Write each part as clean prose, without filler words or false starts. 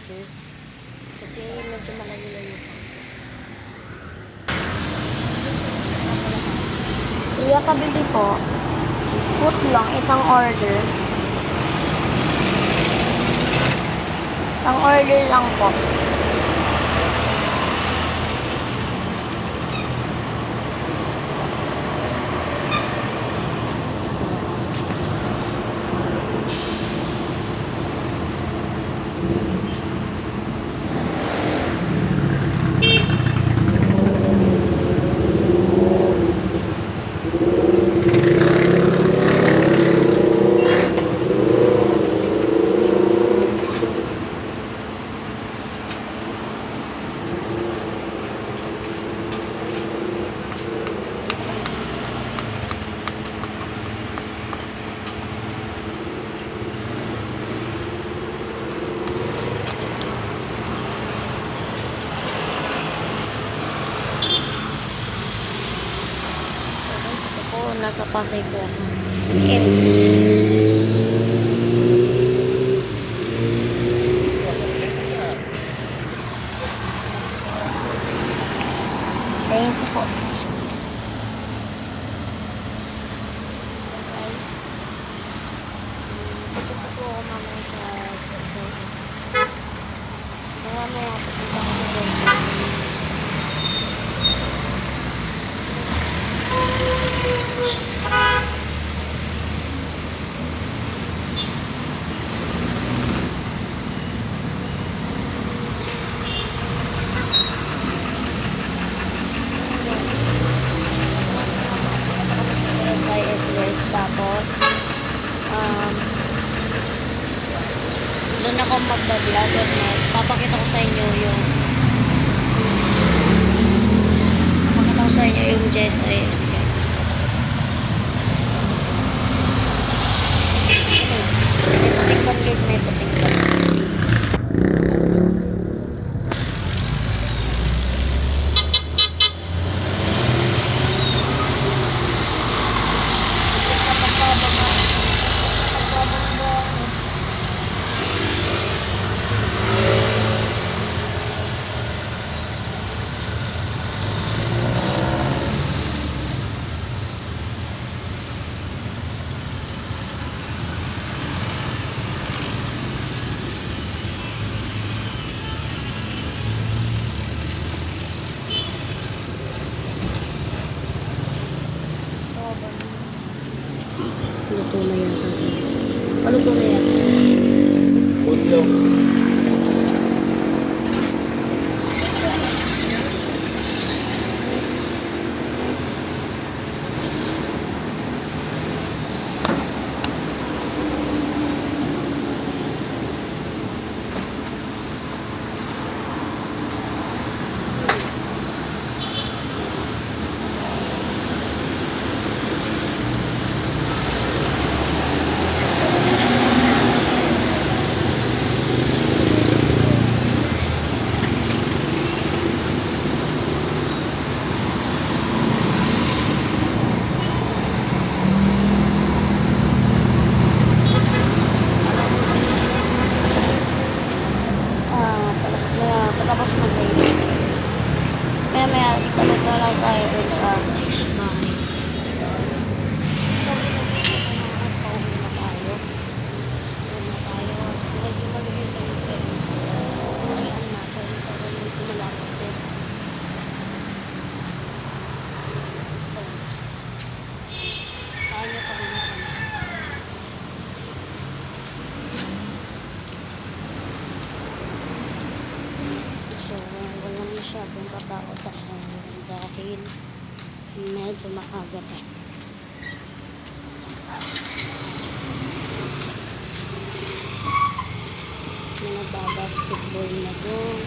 order. Kasi medyo malayo-layo pa. Kuya, kabili po. Food lang, isang order. Isang order lang po. Nasa Pasay po ako. Thank you po. Dito po ako mamaya sa mamaya pupunta ako sa tapos doon ako magbablog at papakita ko sa inyo yung GSIS. May puting guys, may puting luto na yata guys. Paluto na yata. Luto. Tapos mag-tayo. Maya ipalit na lang tayo dun sa bahay. Pauwi na tayo. Lagi malagay sa hotel. Uwian natin. Para hindi malapit din. Saan nyo pabilisan? Wala masyadong katakot ako dahil medyo maaga pa. May nagbabasketball na doon.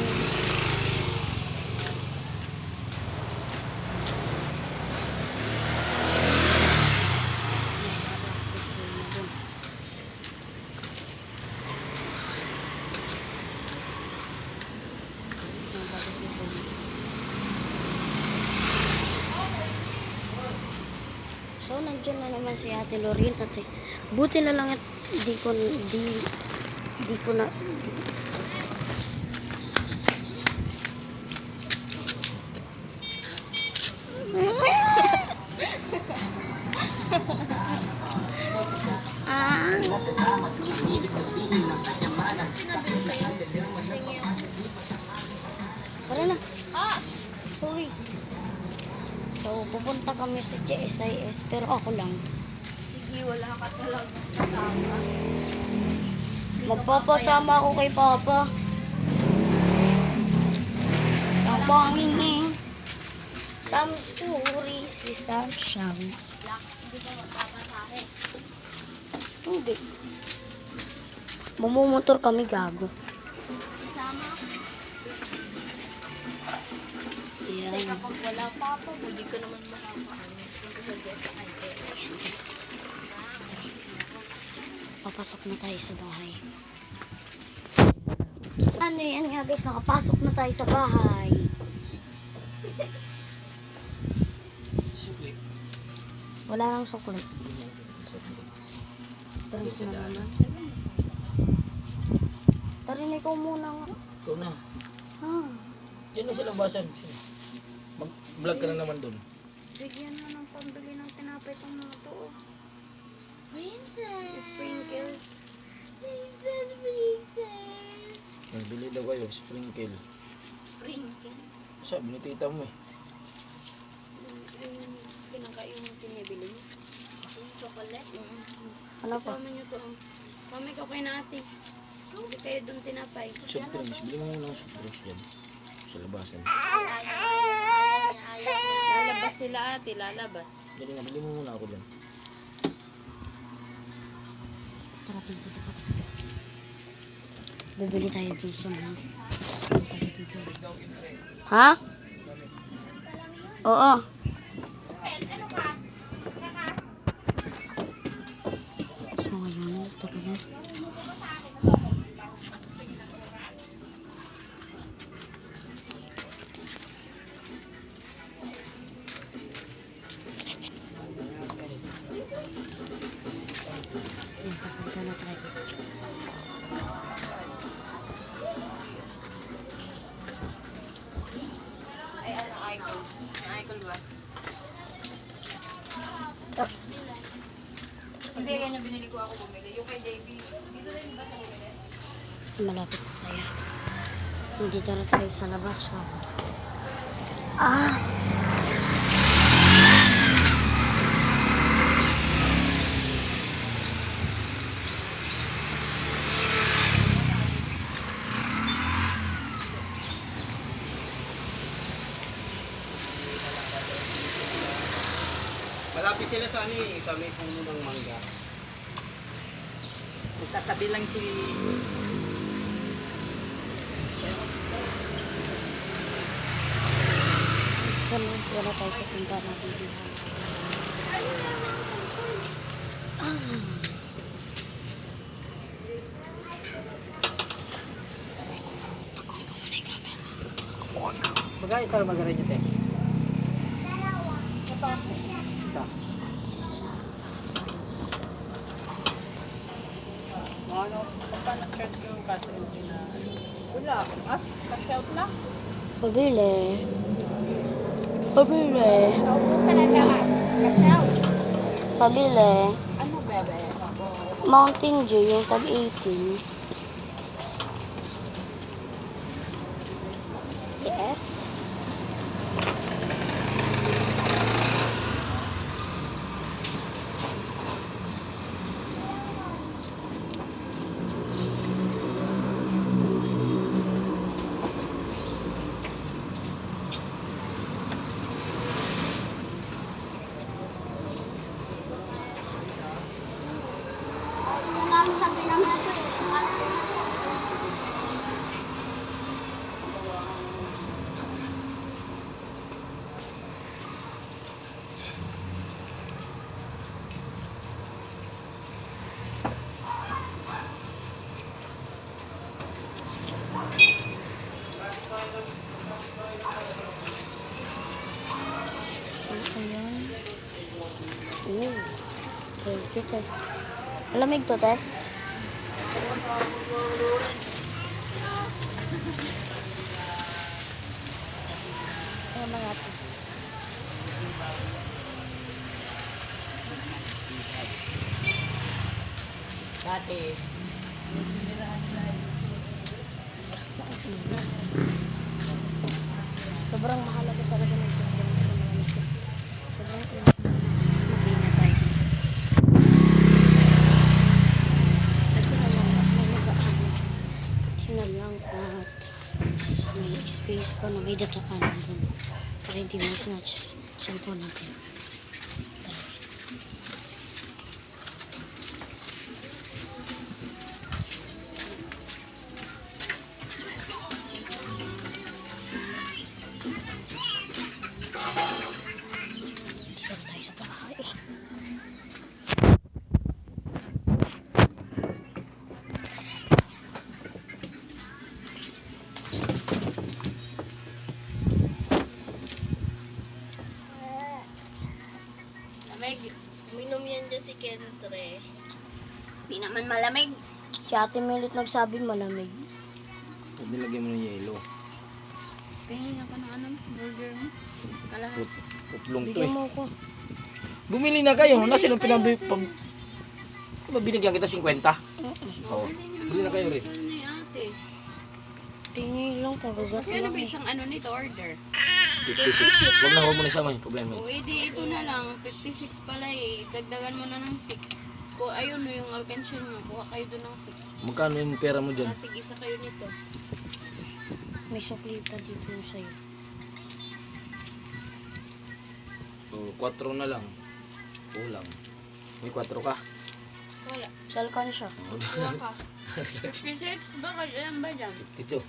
So, nandiyan na naman si Ate Lorin. Buti na lang at di ko na Sorry. So, pupunta kami sa GSIS, pero ako lang. Sige, wala ka talagang kasama. Magpapasama ako kay Papa. Ang pangingin. Some stories is sunshine. Hindi ka magpapasahe. Hindi. Mamumotor kami, gago. Isama. Yan. Kasi kapag wala papa, hindi ka naman makakaano. Kung sa desa kay Papasok na tayo sa bahay. Ano yan nga guys, nakapasok na tayo sa bahay. Sukli. Wala nang sukli. Pero Sa na daan. naman. Tarinig ko muna nga. Ikaw na. Ah. Diyan na sa labasan. Mag-vlog ka na naman doon. Bigyan mo ng pambili ng tinapay itong mga to. Princess! Sprinkles. Princess! Princess! Nagbili daw kayo, sprinkle. Sprinkle? Sabi ni tita mo eh. Yung kinakain mo pinibili. Yung chocolate? Ano pa? Kasama nyo to. Kami ko kay nati. Bili kayo doon tinapay. Soft drinks. Bili mo muna ng soft drinks dyan. Sa labasan. Lalabas sila ate, lalabas. Dali na, bili mo muna ako dyan. Tara, dito. Bibili tayo dun sa mga. Ha? Oo. So, ngayon, tara na. Yan, papunta na tayo. Ay, ano, icon? Yung icon ba? Hindi, yan yung binili ko ako bumili. Yung kay JB. Dito rin ba sa bumili? Malapit na tayo. Nandito na tayo sa labas. So. Ah! Malapit sila sa ano eh, sa may puno ng mangga. Magtatabi lang si... Saan wala tayo sa tinda na bibihan. Ah! Magkano ito magarin nyo, te? Isa. Ano, pa na-charge yung cash entry na... Wala. As, cash out lang. Pabili. Pabili. Cash out. Pabili. Ano bebe? Mountain Dew, yung tag 18. Yes. Ayan. Thank you, te. Malamig to, te. Ano ba natin? Dati, Sobrang mahalaga, te. space pa na may data ka nandun. Para hindi mo snatch cellphone natin. Dito na tayo sa bahay. Lamig. Uminom yan dyan si Kentre. Di naman malamig. Si Ate Melit nagsabi malamig. Pwede lagyan mo ng yelo. Pahingin ka ng ano, burger mo. Kalahati. Putlong to Bigyan eh. mo ako. Bumili na kayo. Nasa nung binigyan kita 50. Oo. Bili na kayo rin. Ano ni ate? Tingin lang, kagugat Kaya lang ba eh. isang ano nito order? 56. Huwag mo na isama yung problema. O edi ito na lang, 56 pala eh. Dagdagan mo na ng 6. Ayun no, yung alkansya nyo. Kuha kayo doon ng 6. Magkano yung pera mo dyan? Natig isa kayo nito. May sukli pa dito yung sa'yo. So, 4 na lang. Kulang. May 4 ka. Wala. Salkan siya. Kuha ka. 56 ba kayo? Ayan ba dyan? 52. 4.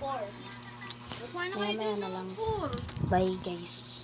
Kuha na kayo Maya-maya din na ng lang. 4. Bye guys.